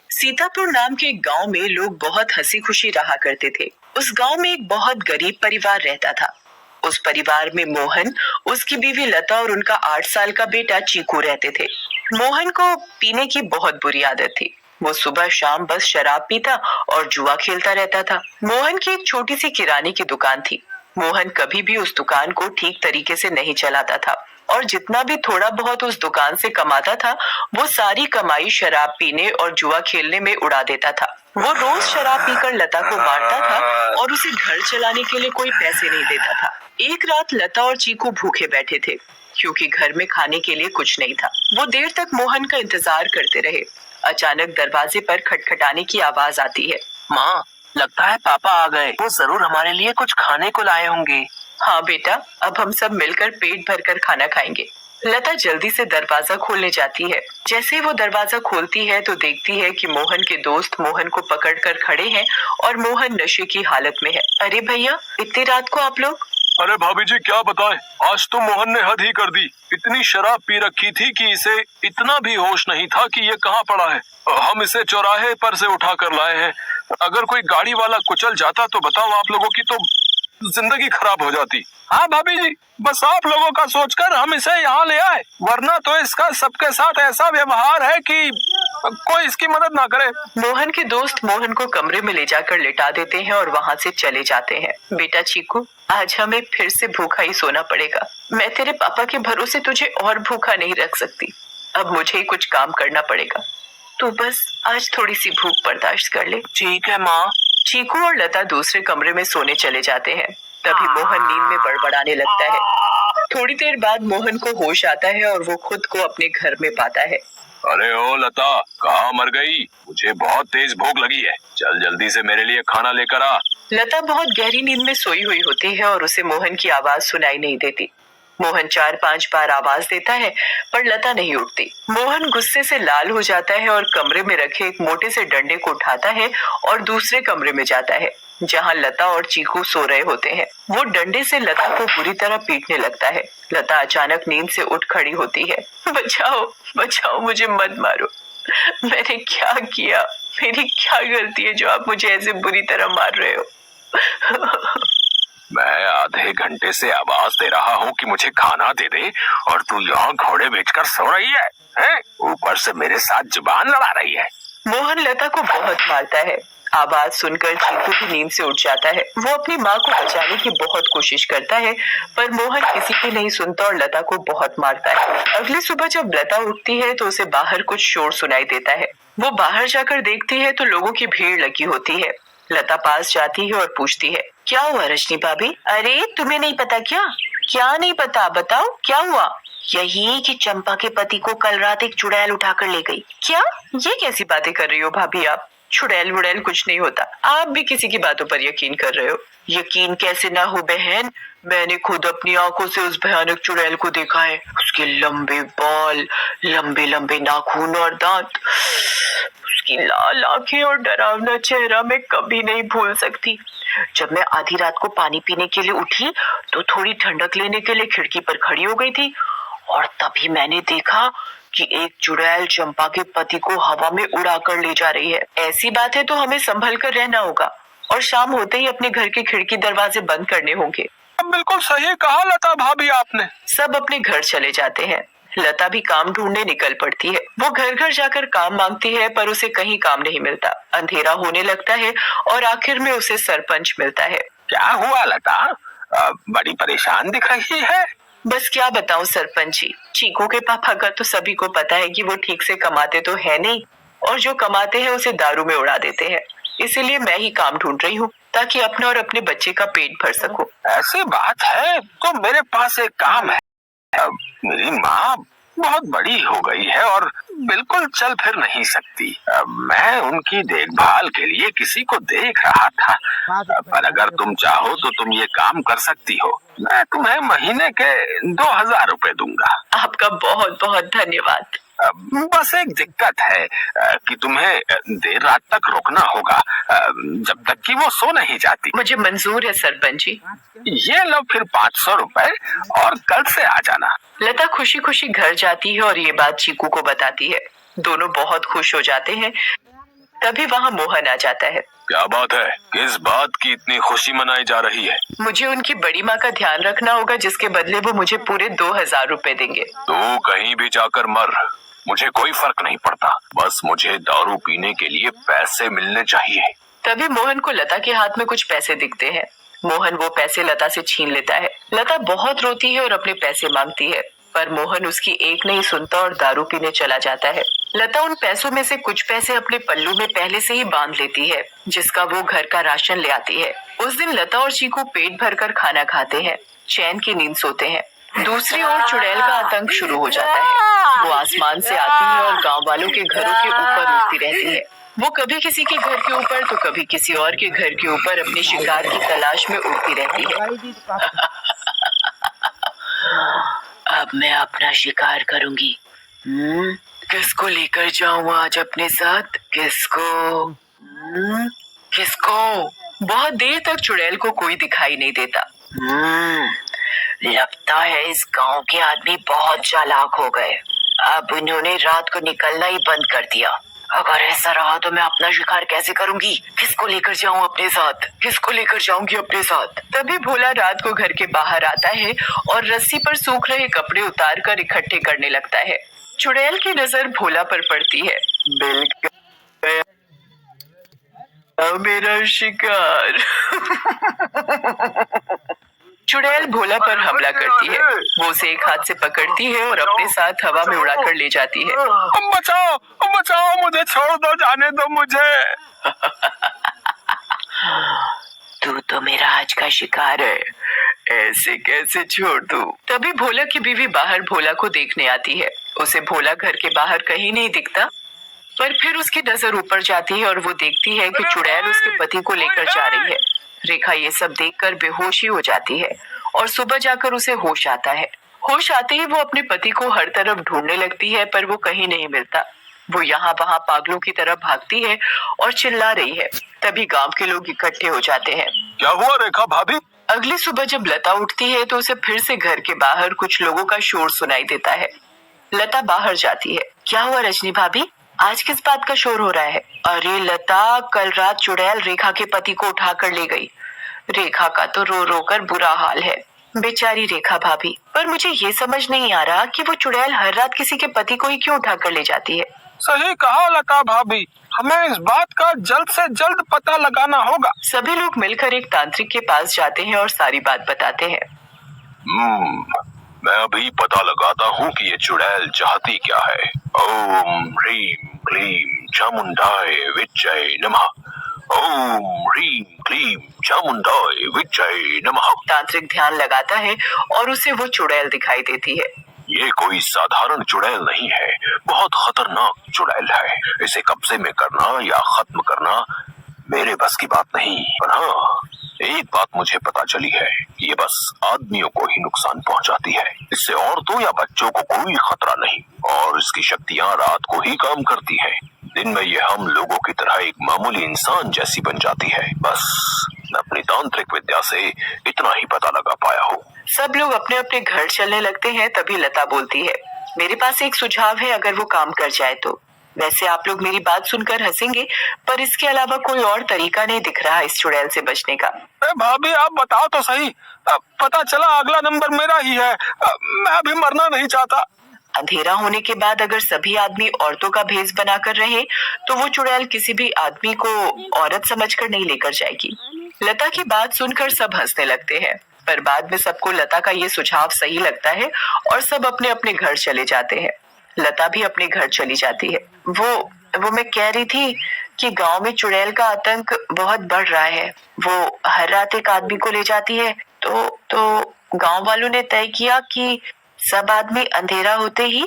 सीतापुर नाम के एक गांव में लोग बहुत हंसी खुशी रहा करते थे। उस गांव में एक बहुत गरीब परिवार रहता था। उस परिवार में मोहन, उसकी बीवी लता और उनका 8 साल का बेटा चीकू रहते थे। मोहन को पीने की बहुत बुरी आदत थी। वो सुबह शाम बस शराब पीता और जुआ खेलता रहता था। मोहन की एक छोटी सी किराने की दुकान थी। मोहन कभी भी उस दुकान को ठीक तरीके से नहीं चलाता था और जितना भी थोड़ा बहुत उस दुकान से कमाता था वो सारी कमाई शराब पीने और जुआ खेलने में उड़ा देता था। वो रोज शराब पीकर लता को मारता था और उसे घर चलाने के लिए कोई पैसे नहीं देता था। एक रात लता और चीकू भूखे बैठे थे क्योंकि घर में खाने के लिए कुछ नहीं था। वो देर तक मोहन का इंतजार करते रहे। अचानक दरवाजे पर खटखटाने की आवाज आती है। माँ, लगता है पापा आ गए। वो जरूर हमारे लिए कुछ खाने को लाए होंगे। हाँ बेटा, अब हम सब मिलकर पेट भरकर खाना खाएंगे। लता जल्दी से दरवाजा खोलने जाती है। जैसे ही वो दरवाजा खोलती है तो देखती है कि मोहन के दोस्त मोहन को पकड़कर खड़े हैं और मोहन नशे की हालत में है। अरे भैया, इतनी रात को आप लोग? अरे भाभी जी, क्या बताएं, आज तो मोहन ने हद ही कर दी। इतनी शराब पी रखी थी कि इसे इतना भी होश नहीं था कि ये कहाँ पड़ा है। हम इसे चौराहे पर से उठा कर लाए हैं। अगर कोई गाड़ी वाला कुचल जाता तो बताओ, आप लोगों की तो जिंदगी खराब हो जाती। हाँ भाभी जी, बस आप लोगों का सोचकर हम इसे यहाँ ले आए, वरना तो इसका सबके साथ ऐसा व्यवहार है कि कोई इसकी मदद ना करे। मोहन के दोस्त मोहन को कमरे में ले जाकर लिटा देते हैं और वहाँ से चले जाते हैं। बेटा चीकू, आज हमें फिर से भूखा ही सोना पड़ेगा। मैं तेरे पापा के भरोसे तुझे और भूखा नहीं रख सकती। अब मुझे ही कुछ काम करना पड़ेगा। तू बस आज थोड़ी सी भूख बर्दाश्त कर ले। ठीक है माँ। चीकू और लता दूसरे कमरे में सोने चले जाते हैं। तभी मोहन नींद में बड़बड़ाने लगता है। थोड़ी देर बाद मोहन को होश आता है और वो खुद को अपने घर में पाता है। अरे ओ लता, कहाँ मर गई? मुझे बहुत तेज भूख लगी है। चल जल्दी से मेरे लिए खाना लेकर आ। लता बहुत गहरी नींद में सोई हुई होती है और उसे मोहन की आवाज सुनाई नहीं देती। मोहन 4-5 बार आवाज देता है पर लता नहीं उठती। मोहन गुस्से से लाल हो जाता है और कमरे में रखे एक मोटे से डंडे को उठाता है और दूसरे कमरे में जाता है जहां लता और चीकू सो रहे होते हैं। वो डंडे से लता को बुरी तरह पीटने लगता है। लता अचानक नींद से उठ खड़ी होती है। बचाओ बचाओ, मुझे मत मारो। मैंने क्या किया? मेरी क्या गलती है जो आप मुझे ऐसे बुरी तरह मार रहे हो? मैं आधे घंटे से आवाज दे रहा हूँ कि मुझे खाना दे दे और तू यहाँ घोड़े बेचकर सो रही है, हैं? ऊपर से मेरे साथ जुबान लड़ा रही है। मोहन लता को बहुत मारता है। आवाज सुनकर चीकू भी नींद से उठ जाता है। वो अपनी माँ को बचाने की बहुत कोशिश करता है पर मोहन किसी की नहीं सुनता और लता को बहुत मारता है। अगली सुबह जब लता उठती है तो उसे बाहर कुछ शोर सुनाई देता है। वो बाहर जाकर देखती है तो लोगों की भीड़ लगी होती है। लता पास जाती है और पूछती है, क्या हुआ रजनी भाभी? अरे तुम्हें नहीं पता क्या? क्या नहीं पता, बताओ क्या हुआ? यही कि चंपा के पति को कल रात एक चुड़ैल उठाकर ले गई। क्या? ये कैसी बातें कर रही हो भाभी आप? चुड़ैल वुड़ैल कुछ नहीं होता। आप भी किसी की बातों पर यकीन कर रहे हो। यकीन कैसे ना हो बहन, मैंने खुद अपनी आंखों से उस भयानक चुड़ैल को देखा है। उसके लंबे बाल, लंबे लंबे नाखून और दांत, उसकी लाल आंखें और डरावना चेहरा मैं कभी नहीं भूल सकती। जब मैं आधी रात को पानी पीने के लिए उठी तो थोड़ी ठंडक लेने के लिए खिड़की पर खड़ी हो गई थी और तभी मैंने देखा कि एक चुड़ैल चंपा के पति को हवा में उड़ा कर ले जा रही है। ऐसी बात है तो हमें संभल कर रहना होगा और शाम होते ही अपने घर के खिड़की दरवाजे बंद करने होंगे। बिल्कुल सही कहा लता भाभी आपने। सब अपने घर चले जाते हैं। लता भी काम ढूंढने निकल पड़ती है। वो घर घर जाकर काम मांगती है पर उसे कहीं काम नहीं मिलता। अंधेरा होने लगता है और आखिर में उसे सरपंच मिलता है। क्या हुआ लता? बड़ी परेशान दिख रही है। बस क्या बताऊं सरपंच जी, चीकू के पापा का तो सभी को पता है कि वो ठीक से कमाते तो है नहीं और जो कमाते हैं उसे दारू में उड़ा देते हैं। इसीलिए मैं ही काम ढूंढ रही हूँ ताकि अपने और अपने बच्चे का पेट भर सकूं। ऐसी बात है तो मेरे पास एक काम है। मेरी माँ बहुत बड़ी हो गई है और बिल्कुल चल फिर नहीं सकती। मैं उनकी देखभाल के लिए किसी को देख रहा था, पर अगर तुम चाहो तो तुम ये काम कर सकती हो। मैं तुम्हें महीने के 2000 रुपए दूंगा। आपका बहुत बहुत धन्यवाद। बस एक दिक्कत है कि तुम्हें देर रात तक रुकना होगा, जब तक कि वो सो नहीं जाती। मुझे मंजूर है सरपंच जी। ये लो फिर 500 रुपए और कल से आ जाना। लता खुशी खुशी घर जाती है और ये बात चीकू को बताती है। दोनों बहुत खुश हो जाते हैं। तभी वहाँ मोहन आ जाता है। क्या बात है? किस बात की इतनी खुशी मनाई जा रही है? मुझे उनकी बड़ी माँ का ध्यान रखना होगा, जिसके बदले वो मुझे पूरे 2000 रुपए देंगे। तो कहीं भी जाकर मर, मुझे कोई फर्क नहीं पड़ता, बस मुझे दारू पीने के लिए पैसे मिलने चाहिए। तभी मोहन को लता के हाथ में कुछ पैसे दिखते हैं। मोहन वो पैसे लता से छीन लेता है। लता बहुत रोती है और अपने पैसे मांगती है, पर मोहन उसकी एक नहीं सुनता और दारू पीने चला जाता है। लता उन पैसों में से कुछ पैसे अपने पल्लू में पहले से ही बांध लेती है, जिसका वो घर का राशन ले आती है। उस दिन लता और चीकू पेट भरकर खाना खाते हैं, चैन की नींद सोते हैं। दूसरी ओर चुड़ैल का आतंक शुरू हो जाता है। वो आसमान से आती है और गांव वालों के घरों के ऊपर उड़ती रहती है। वो कभी किसी के घर के ऊपर तो कभी किसी और के घर के ऊपर अपने शिकार की तलाश में उड़ती रहती है। अब मैं अपना शिकार करूंगी। किसको लेकर जाऊं आज अपने साथ? किसको? बहुत देर तक चुड़ैल को कोई दिखाई नहीं देता। लगता है इस गांव के आदमी बहुत चालाक हो गए। अब इन्होंने रात को निकलना ही बंद कर दिया। अगर ऐसा रहा तो मैं अपना शिकार कैसे करूंगी? किसको लेकर जाऊं अपने साथ? किसको लेकर जाऊंगी अपने साथ? तभी भोला रात को घर के बाहर आता है और रस्सी पर सूख रहे कपड़े उतार कर इकट्ठे करने लगता है। चुड़ैल की नजर भोला पर पड़ती है। मेरा शिकार। चुड़ैल भोला पर हमला करती है। वो उसे एक हाथ से पकड़ती है और अपने साथ हवा में उड़ाकर ले जाती है। बचाओ बचाओ, मुझे छोड़ दो, जाने दो मुझे। तू तो मेरा आज का शिकार है, ऐसे कैसे छोड़ दूं? तभी भोला की बीवी बाहर भोला को देखने आती है। उसे भोला घर के बाहर कहीं नहीं दिखता, पर फिर उसकी नजर ऊपर जाती है और वो देखती है कि चुड़ैल उसके पति को लेकर जा रही है। रेखा ये सब देखकर बेहोश ही हो जाती है और सुबह जाकर उसे होश आता है। होश आते ही वो अपने पति को हर तरफ ढूंढने लगती है, पर वो कहीं नहीं मिलता। वो यहाँ वहाँ पागलों की तरह भागती है और चिल्ला रही है। तभी गांव के लोग इकट्ठे हो जाते हैं। क्या हुआ रेखा भाभी? अगली सुबह जब लता उठती है तो उसे फिर से घर के बाहर कुछ लोगों का शोर सुनाई देता है। लता बाहर जाती है। क्या हुआ रजनी भाभी, आज किस बात का शोर हो रहा है? अरे लता, कल रात चुड़ैल रेखा के पति को उठा कर ले गई। रेखा का तो रो रो कर बुरा हाल है। बेचारी रेखा भाभी। पर मुझे ये समझ नहीं आ रहा कि वो चुड़ैल हर रात किसी के पति को ही क्यों उठा कर ले जाती है। सही कहा लता भाभी, हमें इस बात का जल्द से जल्द पता लगाना होगा। सभी लोग मिलकर एक तांत्रिक के पास जाते हैं और सारी बात बताते हैं। मैं अभी पता लगाता हूँ कि ये चुड़ैल चाहती क्या है। ओम ह्रीम क्लीम चामुंडाय विच्चय नमः। ओम ह्रीम क्लीम चामुंडाय विच्चय नमः। तांत्रिक ध्यान लगाता है और उसे वो चुड़ैल दिखाई देती है। ये कोई साधारण चुड़ैल नहीं है, बहुत खतरनाक चुड़ैल है। इसे कब्जे में करना या खत्म करना मेरे बस की बात नहीं। पर हाँ, एक बात मुझे पता चली है, ये बस आदमियों को ही नुकसान पहुंचाती है। इससे औरतों या बच्चों को कोई खतरा नहीं और इसकी शक्तियां रात को ही काम करती है। दिन में ये हम लोगों की तरह एक मामूली इंसान जैसी बन जाती है। बस मैं अपनी तांत्रिक विद्या से इतना ही पता लगा पाया हूँ। सब लोग अपने अपने घर चलने लगते हैं। तभी लता बोलती है, मेरे पास एक सुझाव है, अगर वो काम कर जाए तो। वैसे आप लोग मेरी बात सुनकर हंसेंगे, पर इसके अलावा कोई और तरीका नहीं दिख रहा इस चुड़ैल से बचने का। भाभी आप बताओ तो सही, पता चला अगला नंबर मेरा ही है। मैं अभी मरना नहीं चाहता। अंधेरा होने के बाद अगर सभी आदमी औरतों का भेष बनाकर रहे तो वो चुड़ैल किसी भी आदमी को औरत समझकर नहीं लेकर जाएगी। लता की बात सुनकर सब हंसने लगते हैं, पर बाद में सबको लता का ये सुझाव सही लगता है और सब अपने अपने घर चले जाते हैं। लता भी अपने घर चली जाती है। वो मैं कह रही थी कि गांव में चुड़ैल का आतंक बहुत बढ़ रहा है। वो हर रात एक आदमी को ले जाती है। तो गांव वालों ने तय किया कि सब आदमी अंधेरा होते ही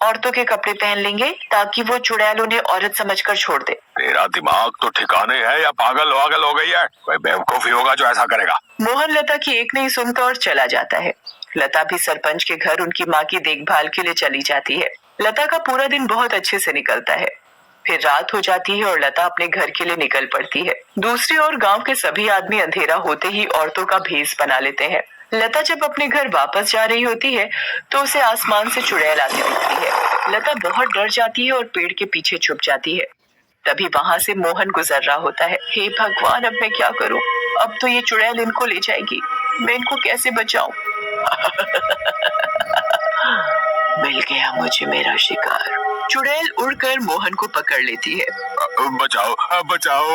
औरतों के कपड़े पहन लेंगे ताकि वो चुड़ैल उन्हें औरत समझकर छोड़ दे। तेरा दिमाग तो ठिकाने है या पागल हो गई है? कोई बेवकूफ ही होगा जो ऐसा करेगा। मोहन लता की एक नहीं सुनता और चला जाता है। लता भी सरपंच के घर उनकी माँ की देखभाल के लिए चली जाती है। लता का पूरा दिन बहुत अच्छे से निकलता है। फिर रात हो जाती है और लता अपने घर के लिए निकल पड़ती है। दूसरी ओर गांव के सभी आदमी अंधेरा होते ही औरतों का भेष बना लेते हैं। लता जब अपने घर वापस जा रही होती है तो उसे आसमान से चुड़ैल आती दिखती है। लता बहुत डर जाती है और पेड़ के पीछे छुप जाती है। तभी वहां से मोहन गुजर रहा होता है। हे भगवान, अब मैं क्या करूं? अब तो ये चुड़ैल इनको ले जाएगी। मैं इनको कैसे बचाऊं? मिल गया मुझे मेरा शिकार। चुड़ैल उड़कर मोहन को पकड़ लेती है। बचाओ बचाओ,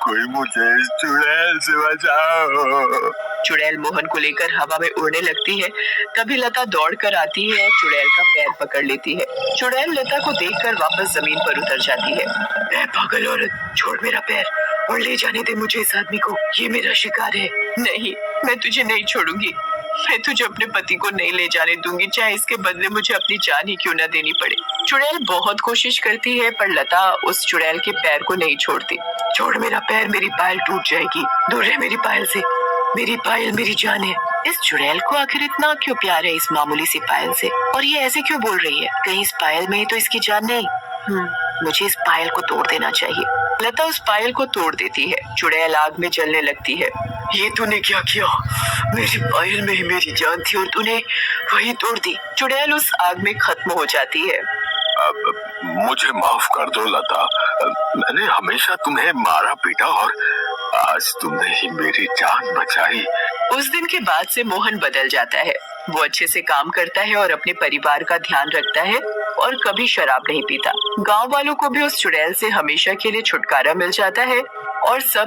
कोई मुझे इस चुड़ैल से बचाओ। चुड़ैल मोहन को लेकर हवा में उड़ने लगती है। तभी लता दौड़कर आती है और चुड़ैल का पैर पकड़ लेती है। चुड़ैल लता को देखकर वापस जमीन पर उतर जाती है। ए पागल औरत, छोड़ मेरा पैर और ले जाने दे मुझे इस आदमी को। ये मेरा शिकार है। नहीं, मैं तुझे नहीं छोड़ूंगी। मैं तुझे अपने पति को नहीं ले जाने दूंगी, चाहे इसके बदले मुझे अपनी जान ही क्यों न देनी पड़े। चुड़ैल बहुत कोशिश करती है पर लता उस चुड़ैल के पैर को नहीं छोड़ती। छोड़ मेरा पैर, मेरी पायल टूट जाएगी। दूर रह मेरी पायल से। मेरी पायल मेरी जान है। इस चुड़ैल को आखिर इतना क्यों प्यार है इस मामूली सी पायल से? और ये ऐसे क्यों बोल रही है? कहीं इस पायल में ही तो इसकी जान नहीं? मुझे इस पायल को तोड़ देना चाहिए। लता उस पायल को तोड़ देती है। चुड़ैल आग में जलने लगती है। ये तूने क्या किया? मेरी पायल में ही मेरी जान थी और तूने वही तोड़ दी। चुड़ैल उस आग में खत्म हो जाती है। मुझे माफ कर दो लता, मैंने हमेशा तुम्हें मारा पीटा और आज तुमने ही मेरी जान बचाई। उस दिन के बाद से मोहन बदल जाता है। वो अच्छे से काम करता है और अपने परिवार का ध्यान रखता है और कभी शराब नहीं पीता। गांव वालों को भी उस चुड़ैल से हमेशा के लिए छुटकारा मिल जाता है और सब